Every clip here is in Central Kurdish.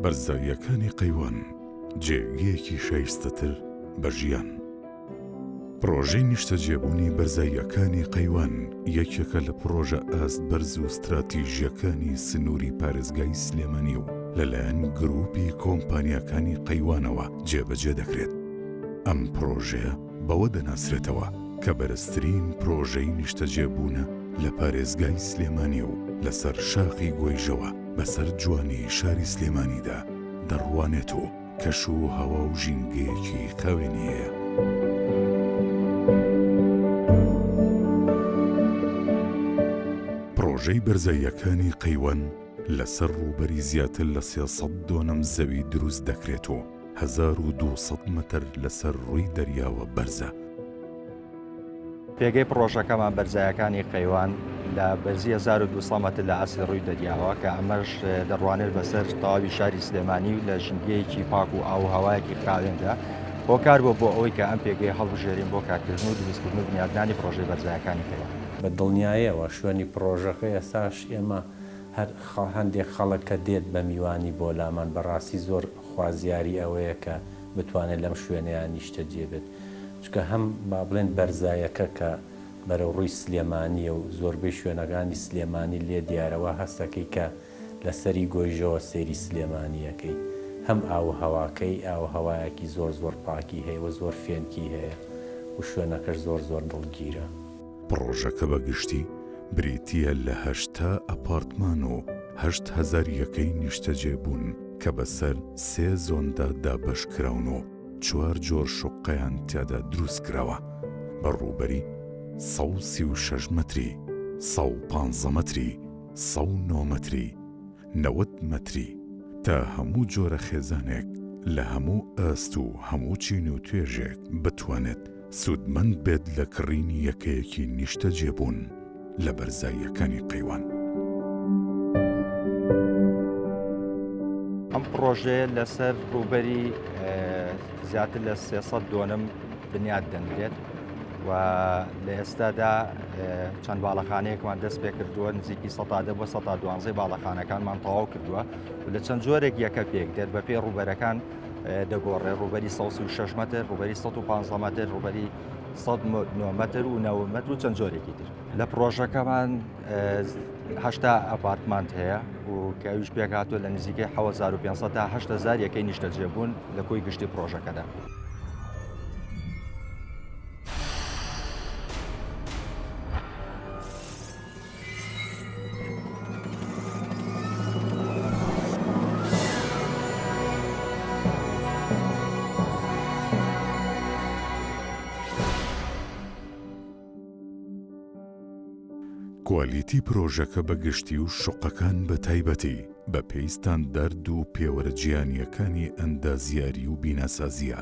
بەرزاییەکانی قەیوان جێگەیەکی شایستەتر بە ژیان. پرۆژەی نیشتەجێبوونی بەرزاییەکانی قەیوان یەکێکە لە پرۆژە ئاست بەرز و استراتیژیەکانی سنووری پارێزگای سلێمانی و لەلایەن گروپی کۆمپانیاکانی قەیوانەوە جێبەجێ دەکرێت. ئەم پرۆژەیە بەوە دەناسرێتەوە کە بەرزترین پرۆژەی نیشتەجێبوونە لە پارێزگای سلێمانی و لەسەر شاخی گۆیژەوە بەسەر جوانی شاری سلێمانیدا دەڕوانێت و کەش و هەوا و ژینگەیەکی خاوێنی هەیە. پرۆژەی بەرزاییەکانی قەیوان لەسەر ڕووبەری زیاتر لە 300 دۆنەم زەوی دروست دەکرێت و 1200 مەتر لەسەر ڕووی دەریاوە بەرزە. پێگەی پرۆژەکەمان بەرزاییەکانی قەیوان لە بەرزی 1200 مەتر لە ئاسی ڕووی دەریاوە کە ئەمەش دەڕوانێت بەسەر تەواوی شاری سلێمانی و لە ژینگەیەکی پاک و ئاو هەوایەکی خاوێندا هۆکار بۆ ئەوەی کە ئەم پێگەی هەڵبژێرین بۆ کارکردن و دروستکردن و بنیادنانی پرۆژەی بەرزاییەکانی قەیوان. بە دڵنیاییەوە شوێنی پرۆژەکە ئێستاش ئێمە هەر هەندێک خەڵک کە دێت بە میوانی بۆ لامان بەڕاستی زۆر خوازیاری ئەوەیە کە بتوانێت لەم شوێنەیان نیشتەجێ بێت. چکە هەم با بڵێن بەرزایەکە کە بەرەو ڕووی سلێمانیە و زۆربەی شوێنەکانی سلێمانی لێ دیارەوە هەستەکەی کە لەسەری گۆیژەوە سێری سلێمانیەکەی هەم ئاو هەواکەی ئاو هەوایەکی زۆر پاکی هەیە و زۆر فێنکی هەیە و شوێنەکەش زۆر دڵگیرە. پرۆژەکە بەگشتی بریتیە لە 8 ئەپارتمان و 8,000 یەکەی نیشتەجێبوون کە بەسەر 3 زۆندا دابەشکراون و 4 جۆر شوقەیان تیادا دروست کراوە بە ڕووبەری 136 مەتری، 115 مەتری، 109 مەتری، 90 مەتری تا هەموو جۆرە خێزانێک لە هەموو ئاست و هەموو چین و توێژێک بتوانێت سودمەند بێت لە کڕینی یەکەیەکی نیشتەجێبوون لە بەرزاییەکانی قەیوان. ئەم پرۆژەیە لەسەر ڕووبەری زیاتر لە 300 دۆنم بنیاد دەنرێت و لە ئێستادا چەند باڵەخانەیەکمان دەست پێ کردووە نزیکی 100 بۆ 112 باڵەخانەکانمان تەواو کردووە و لە چەند جۆرێک یەکە پێک دێت بە پێی ڕووبەرەکان دەگۆڕێ ڕووبەری 136 مەتر، ڕووبەری 115 مەتر، ڕووبەری 109 مەتر و 90 مەتر و چەند جۆرێکی تر. لە پرۆژەکەمان 8 ئەپارتمانت هەیە و کەویش پێک هاتووە لە نزیکەی 7500 تا 8000 یەکەی نیشتەجێبوون لە کۆی گشتی پرۆژەکەدا. کوالیتی پرۆژەکە بەگشتی و شوقەکان بە تایبەتی بە پێی ستاندەرد و پێوەرە جیهانیەکانی ئەندازیاری و بیناسازیە.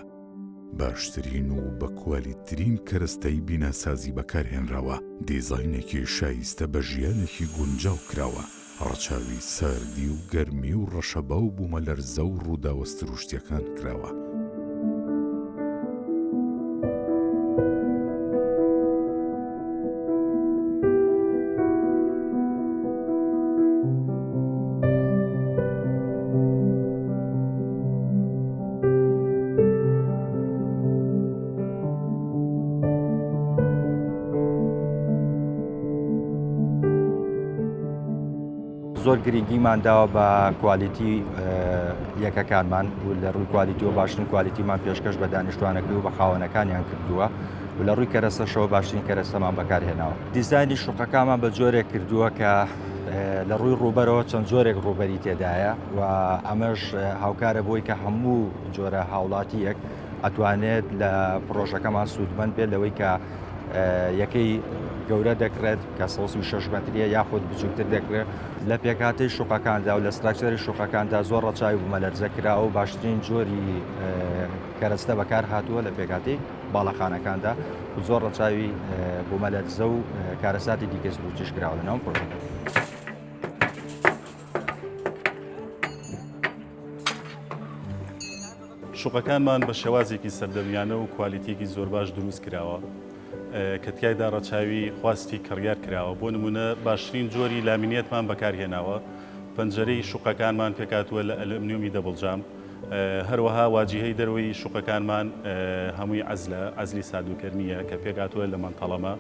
باشترین و بە کوالیتترین کەرەستەی بیناسازی بەکارهێنراوە، دیزاینێکی شایستە بە ژیانێکی گونجاو کراوە، ڕەچاوی ساردی و گەرمی و ڕەشەبا و بوومەلەرزە و ڕووداوە سروشتیەکان کراوە. زۆر گرنگیمان داوە بە کوالیتی یەکەکانمان و لە ڕووی کوالیتی و باشترین کوالیتیمان پێشکەش بە دانیشتوانەکەی و بە خاوەنەکانیان کردووە و لە ڕووی کەرەسەشەوە باشترین کەرەسەمان بەکارهێناوە. دیزایانی شوقەکانمان بە جۆرێک کردووە کە لە ڕووی ڕووبەرەوە چەند جۆرێک ڕووبەری تێدایە و ئەمەش هاوکارە بۆی کە هەموو جۆرە هاوڵاتیەک ئەتوانێت لە پرۆژەکەمان سوودمەند بێت لەوەی کە یەکەی گەورە دەکرێت کە 6 مەتریە یاخود بچووکتر دەکرێت لە پێکاتی شوقەکاندا و لە ستراکچەری شوقەکاندا زۆر ڕەچاوی بوومەلەرزە کراوە و باشترین جۆری کەرەستە بەکار هاتووە لە پێکاتی باڵەخانەکاندا و زۆر ڕەچاوی بوومەلەرزە و کارەساتی دیکەس بچش کراوە لەناو پرۆژەکە. شوقەکانمان بە شێوازێکی سەردەمیانە و کوالیتیەکی زۆر باش دروست کراوە کە تیایدا ڕەچاوی خواستی کڕیار کراوە. بۆ نمونە باشترین جۆری لامینێتمان بەکارهێناوە، پەنجەرەی شوقەکانمان پێکاتووە لە ئەلومنیۆمی دەبڵجام، هەروەها واجهەی دەروی شوقەکانمان هەمووی عەزلی سادووکردنیە کە پێکاتووە لە مەنتەڵەمە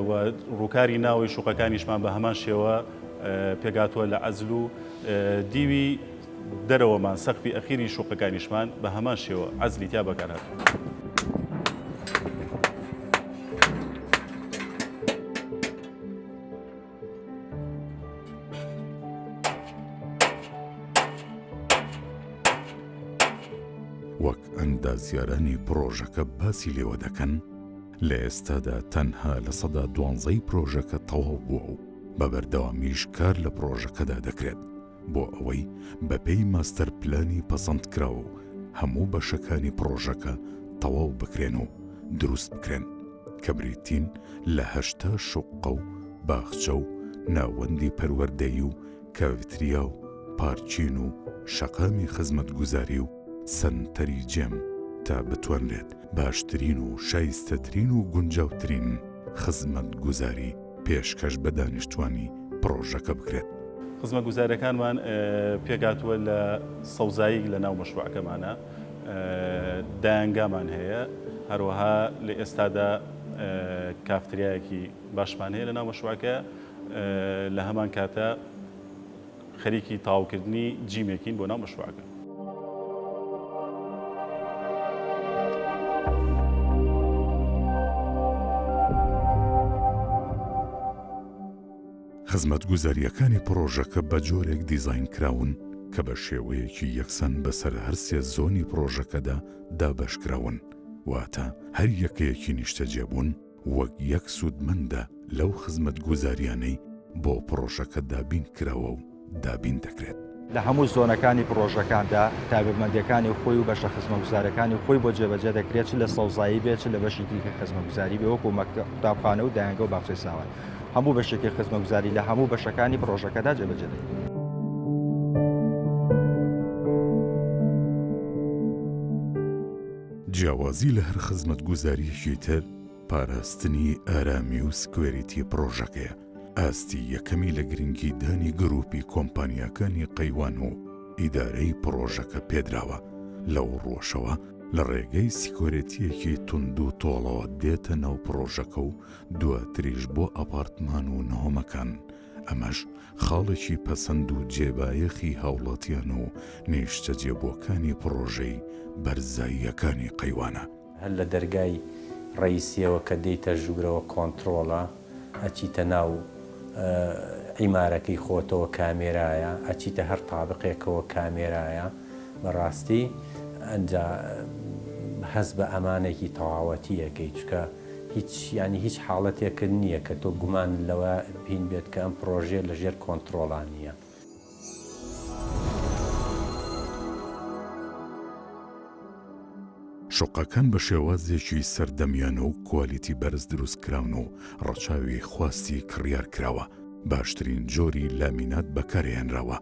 و ڕووکاری ناوی شوقەکانیشمان بە هەمان شێوە پێکاتووە لە عەزل و دیوی دەرەوەمان سەقفی ئەخیری شوقەکانیشمان بە هەمان شێوە عەزلی تیا بەکارهات. وەک ئەندازیارانی پرۆژەکە باسی لێوە دەکەن، لە ئێستادا تەنها لە 12 پرۆژەکە تەواو بووە و بە بەردەوامیش کار لە پرۆژەکەدا دەکرێت بۆ ئەوەی بەپێی ماستەر پلانی پەسەندکراوە و هەموو بەشەکانی پرۆژەکە تەواو بکرێن و دروست بکرێن کە بریتین لە 8 شوقە و باخچە و ناوەندی پەروەردەیی و کاڤتریا و پارچین و شەقامی خزمەتگوزاری و سنتەری جێم تا بتوانرێت باشترین و شایستەترین و گونجاوترین خزمەتگوزاری پێشکەش بە دانیشتوانی پرۆژەکە بکرێت. خزمەتگوزارەکانمان پێکاتووە لە سەوزایی لە ناو مەشروعەکەمانە، دایانگامان هەیە، هەروەها لە ئێستادا کافتریایەکی باشمان هەیە لە ناو مەشروعەکە، لە هەمان کاتە خەریکی تاوکردنی جیمێکین بۆ ناو مەشروعەکە. خزمەتگوزاریەکانی پرۆژەکە بە جۆرێک دیزاین کراون کە بە شێوەیەکی یەکسەن بەسەر هەر سێ زۆنی پرۆژەکەدا دابەشکراون، واتە هەر یەکەیەکی نیشتەجێبوون وەک یەک سوودمەندە لەو خزمەتگوزاریانەی بۆ پرۆژەکە دابین کراوە و دابین دەکرێت. لە هەموو زۆنەکانی پرۆژەکاندا تایبەتمەندیەکانی خۆی و بەشە خزمەتگوزارەکانی خۆی بۆ جێبەجێ دەکرێت، چ لە سەوزایی بێت چ لە بەشی دیکە خزمەتگوزاری بێ وەکو قوتابخانە و دایانگە و باخچەی ساوان. هەموو بەشێکی خزمەتگوزاری لە هەموو بەشەکانی پرۆژەکەدا جێبەجێ دەکرێت. جیاوازی لە هەر خزمەتگوزاریەکی تر پاراستنی ئارامی و سکوێریتی پرۆژەکەیە. ئاستی یەکەمی لە گرنگی دانی گروپی کۆمپانیاکانی قەیوان و ئیدارەی پرۆژەکە پێدراوە. لەو ڕۆژەوە لە ڕێگەی سیکۆرێتیەکی تونند و تۆڵەوە دێتە ناو پرۆژەکە و دواتریش بۆ ئەپارتمان و نهۆمەکان. ئەمەش خاڵێکی پەسەند و جێبایەخی هاوڵاتیان و نیشتە جێبووەکانی پرۆژەی بەرزاییەکانی قەیوانە. هەر لە دەرگای ڕئیسیەوە کە دێتە ژوورەوە کۆنتڕۆڵە، ئەچیتە ناو عیمارەکەی خۆتەوە کامێرایە، ئەچیتە هەر تابقێکەوە کامێرایە. بەڕاستی ئەنجا هەز بە ئەمانێکی تەواوەتیەکەی، چکە هیچ حاڵەتێکرد نییە کە تۆ گومان لەوە بین بێت کە ئەم پرۆژێ لەژێر کۆنتڕۆڵان نییە. شوقەکان بە شێوازێکی سەردەمیانە و کوالیتی بەرز دروست کراون و ڕەچاوی خواستی کڕیار کراوە. باشترین جۆری لامینات بەکارهێنراوە.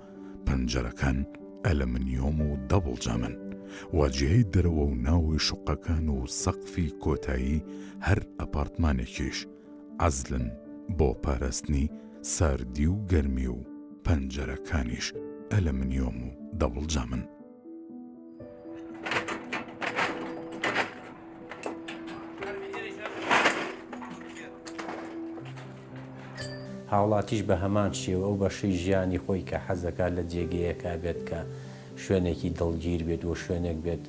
پەنجەرەکان ئەلمنیۆم و دەبڵجامن. واجهەی دەرەوە و ناوی شوقەکان و سەقفی کۆتایی هەر ئەپارتمانێکیش عەزلن بۆ پاراستنی ساردی و گەرمی و پەنجەرەکانیش ئەلمنیۆم و دەبڵجامن. هاوڵاتیش بە هەمان شێوە ئەو بەشەی ژیانی خۆی کە حەزەکات لە جێگەیەکە بێت کە شوێنێکی دڵگیر بێت و شوێنێک بێت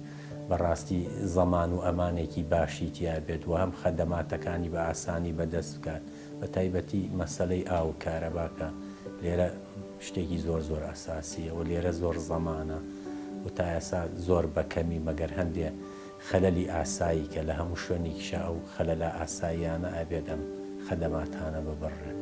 بەڕاستی زەمان و ئەمانێکی باشی تیا بێت و هەم خەدەماتەکانی بە ئاسانی بەدەست بکات بە تایبەتی مەسەلەی ئاو کارەباکە لێرە شتێکی زۆر زۆر ئاساسیە و لێرە زۆر زەمانە و تا ئێستا زۆر بەکەمی مەگەر هەندێ خەلەلی ئاسایی کە لە هەموو شوێنێکیشا ئەو خەلەلە ئاساییانە ئەبێت ئەم خەدەماتانە ببڕێت.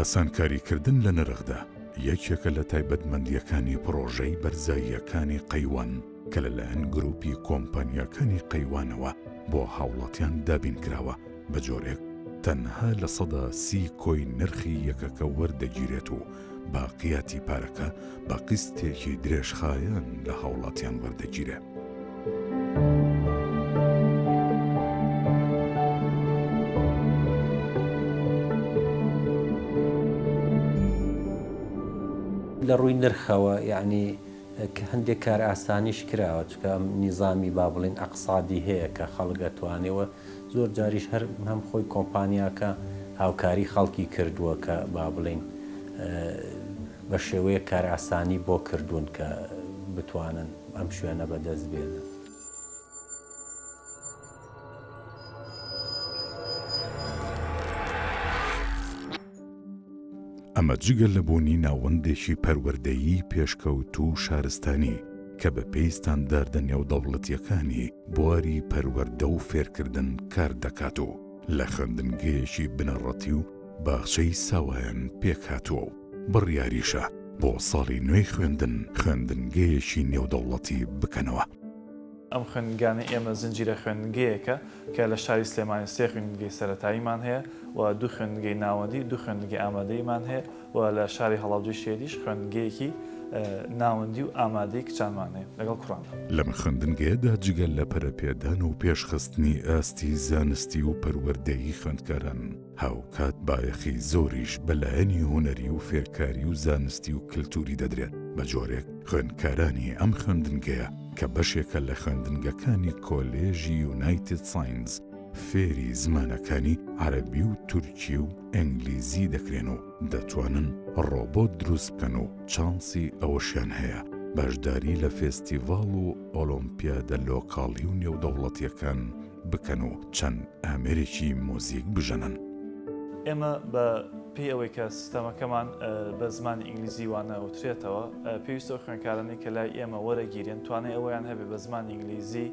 ئاسانکاریکردن لە نرخدا یەکێکە لە تایبەتمەندیەکانی پرۆژەی بەرزاییەکانی قەیوان کە لەلایەن گروپی کۆمپانیاکانی قەیوانەوە بۆ هاوڵاتیان دابین کراوە بە جۆرێک تەنها لە 30 کۆی نرخی یەکەکە وەردەگیرێت و باقیاتی پارەکە بە قیستێکی درێژخایەن لە هاوڵاتیان وەردەگیرێت. لە ڕووی نرخەوە یعنی هەندێک کار ئاسانیش کراوە چکە نیزامی با بڵێن ئەقسادی هەیە کە خەڵک دەتوانێەوە زۆر جاریش هەم خۆی کۆمپانیاکە هاوکاری خەڵکی کردووە کە با بڵێن بە شێوەیە کار ئاسانی بۆ کردوون کە بتوانن ئەم شوێنە بەدەست بێنن. ئەمە جگەل لە بوونی ناوەندێکی پەروەردەیی پێشکەوت و شارستانی کە بە پێی ستانداردە نێودەوڵەتیەکانی بواری پەروەردە و فێرکردن کار دەکات و لە خوێندنگەیەکی بنەڕەتی و باخچەی ساوایان پێکهاتووە و بڕیاریشە بۆ ساڵی نوێی خوێندنگەیەکی نێودەوڵەتی بکەنەوە. ئەم خوێندنگانە ئێمە زنجیرە خوێندنگەیەکە کە لە شاری سلێمانی 3 خوێندنگەی سەرەتاییمان هەیە و 2 خوێندنگەی ناوەندی 2 خوێندنگەی ئامادەییمان هەیە و لە شاری هەڵاوجی شێریش خوێندنگەیەکی ناوەندی و ئامادەی کچانمان هەیە لەگەڵ کوڕاندا. لەم خوێندنگەیەدا جگەل لە پەرەپێدان و پێشخستنی ئاستی زانستی و پەروەردەیی خوێندکاران هاوکات بایەخی زۆریش بەلایەنی هونەری و فێرکاری و زانستی و کللتوری دەدرێت بە جۆرێک خوێندکارانی ئەم خوێندنگەیە کە بەشێکە لە خوێندنگەکانی کۆلێژی یونایتد ساینز فێری زمانەکانی عەرەبی و تورکی و ئەنگلیزی دەکرێن و دەتوانن ڕۆبۆت دروست بکەن و چانسی ئەوەشیان هەیە باشداری لە فێستیڤاڵ و ئۆلۆمپیادە لۆکاڵی و نێودەوڵەتیەکان بکەن و چەند ئامێرێکی مۆزیک بژەنن. ئێمە بە پێی ئەوەی کە سیستەمەکەمان بە زمانی ئینگلیزی وانە وترێتەوە پێویستە خوێندکارانی کە لای ئێمە وەرەگیرێن توانێت ئەویان هەبێ بە زمانی ئینگلیزی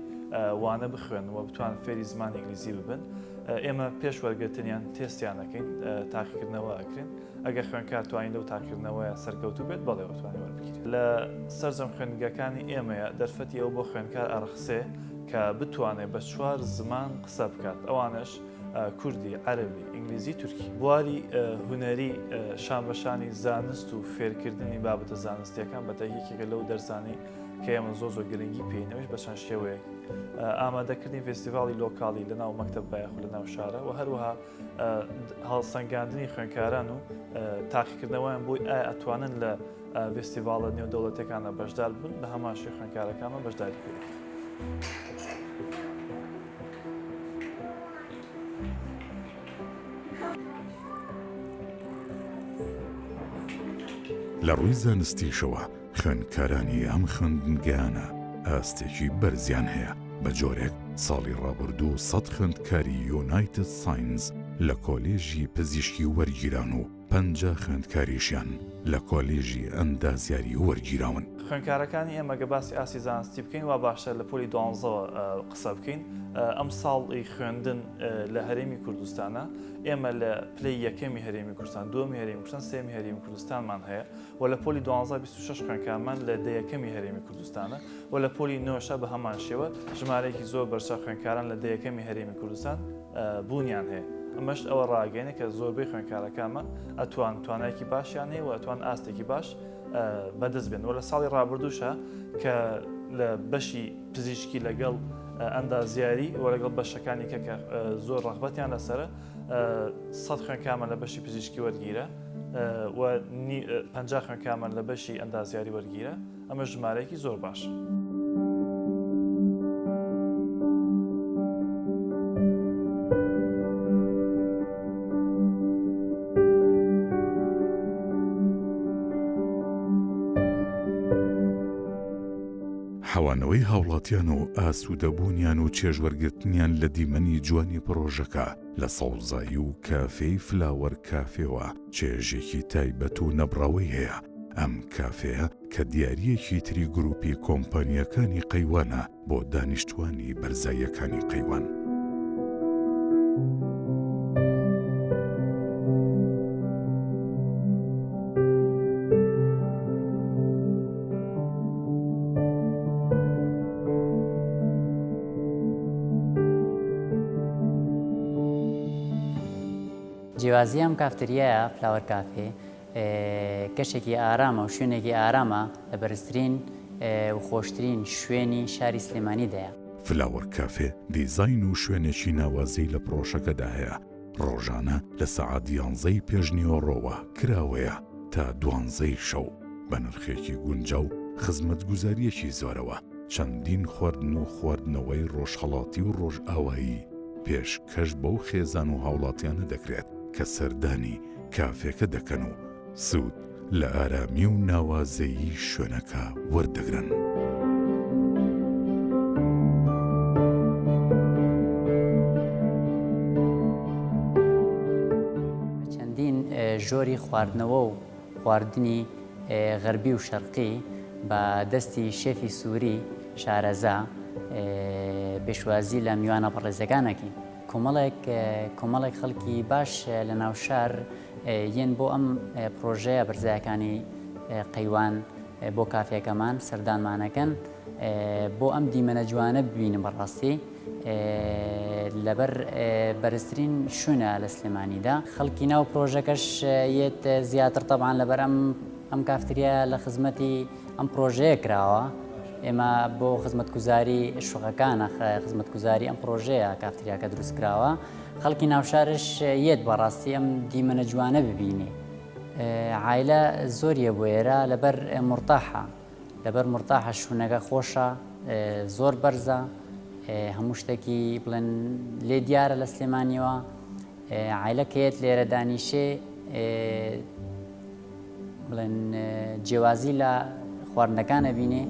وانە بخوێنەوە بتوان فێری زمانی ئینگلیزی ببن. ئێمە پێش وەرگرتنیان تێستیان دەکەین تاقیکردنەوە ئەکرێن ئەگەر خوێندکار توانین لەو تاقیکردنەوەیە سەرکەوتوو بێت بەڵێ توانێت وەربگیرێت. لە سەرجەم خوێندنگەکانی ئێمەیە دەرفەتی ئەو بۆ خوێندکار ئەرخسێ کە بتوانێت بە 4 زمان قسە بکات ئەوانش کوردی، عەربی، ئینگلیزی، تورکی. بواری هونەری شانبەشانی زانست و فێرکردنی بابەتە زانستیەکان بەتایبەتێکە لەو دەرزانی کە ئێمە زۆر گرنگی پێینەوەش بە چەند شێوەیە ئامادەکردنی فێستیڤاڵی لۆکاڵی لەناو مەکتەب بایەخ و لەناو شارە و هەروەها هەڵسەنگاندنی خوێندکاران و تاقیکردنەوەیان بۆی ئایا ئەتوانن لە فێستیڤاڵە نێودەوڵەتیەکانە بەشدار بن بە هەماشی خوێندکارەکانەوە بەشداری بکرێت. لە ڕووی زانستیشەوە خوێندکارانی ئەم خوێندنگەیانە ئاستێکی بەرزیان هەیە بە جۆرێک ساڵی ڕابردوو 100 خوێندکاری یونایتد ساینز لە کۆلێژی پزیشکی وەرگیران و 50 خوێندکاریشیان لە کۆلێژی ئەندازیاری وەرگیراون. خوێندکارەکانی ئێمە گە باسی ئاسی زانستی بکەین و باشتر لە پۆلی 12ەوە قسە بکەین. ئەم ساڵی خوێندن لە هەرێمی کوردستانە ئێمە لە پلەی یەکەمی هەرێمی کوردستان، دووەمی هەرێمی کوردستان، سێمی هەرێمی کوردستانمان هەیە و لە پۆلی 12 26 خوێندکارمان لە دەیەکەمی هەرێمی کوردستانە و لە پۆلی 9 بە هەمان شێوە ژمارەیەکی زۆر بەرچاو خوێندکاران لە دەیەکەمی هەرێمی کوردستان بوونیان هەیە. ئەمەش ئەوە ڕاگەینە کە زۆربەی خوێندکارەکانمان ئەتوان توانایەکی باشیان هەیە و ئەتوان ئاستێکی باش بەدەست بێن و لە ساڵی ڕابردووشە کە لە بەشی پزیشکی لەگەڵ ئەندازیاری و لەگەڵ بەشەکانی کە زۆر ڕەغبەتیان لەسرە 100 خوێندکارمان لە بەشی پزیشکی وەرگیرە و 50 خوێندکارمان لە بەشی ئەندازیاری وەرگیرە. ئەمە ژمارەیەکی زۆر باش. حەوانەوەی هاوڵاتیان و ئاسوودەبوونیان و چێژوەرگرتنیان لە دیمەنی جوانی پرۆژەکە لە سەوزایی و کافەی فلاوەر کافێوە چێژێکی تایبەت و نەبڕەوەی هەیە. ئەم کافەیە کە دیاریەکی تری گروپی کۆمپانیەکانی قەیوانە بۆ دانیشتوانی بەرزاییەکانی قەیوان. جیوازی ئەم کافتریایە فلاوەر کافێ کەشێکی ئارامە و شوێنێکی ئارامە لە بەرزترین و خۆشترین شوێنی شاری سلێمانیدایە. فلاوەر کافێ دیزاین و شوێنێکی ناوازەی لە پرۆژەکەدا هەیە. ڕۆژانە لە سەعات 11 پێشنیوەڕۆوە کراوەیە تا 12 شەو بە نرخێکی گونجاو خزمەتگوزاریەکی زۆرەوە. چەندین خواردن و خواردنەوەی ڕۆژهەڵاتی و ڕۆژئاوایی پێشکەش بەو خێزان و هاوڵاتیانە دەکرێت کە سەردانی کافێکە دەکەن و سوود لە ئارامی و ناوازەیی شوێنەکە وەردەگرن. چەندین ژۆری خواردنەوە و خواردنی غەربی و شەرقی بە دەستی شێفی سووری شارەزا پێشوازی لە میوانە بەڕێزەکانێکی کۆمەڵێک خەڵکی باش لە ناو شار یەن بۆ ئەم پرۆژەیە بەرزایەکانی قەیوان بۆ کافێکەمان سەردانمانەکەن بۆ ئەم دیمەنە جوانە ببینم بەڕاستی لەبەر بەرزترین شوێنە لە سلێمانیدا. خەڵکی ناو پرۆژەکەش یەت زیاتر تەبعاً لەبەر ئەم کافتریە لە خزمەتی ئەم پرۆژەیە کراوە. ئێمە بۆ خزمەتگوزاری شوقەکانە خزمەتگوزاری ئەم پرۆژەیە کافتریاکە دروست کراوە. خەڵکی ناوشارش یەت بەڕاستی ئەم دیمەنە جوانە ببینێ. عایلە زۆریە بۆ ئێرە لەبەر مرتاحە شوونەکە خۆشە، زۆر بەرزە، هەموو شتێکی بڵێن لێ دیارە لە سلێمانیەوە. عایلە کەیەت لێرە دانیشێ بڵێن جیاوازی لە خواردنەکانە بینێ.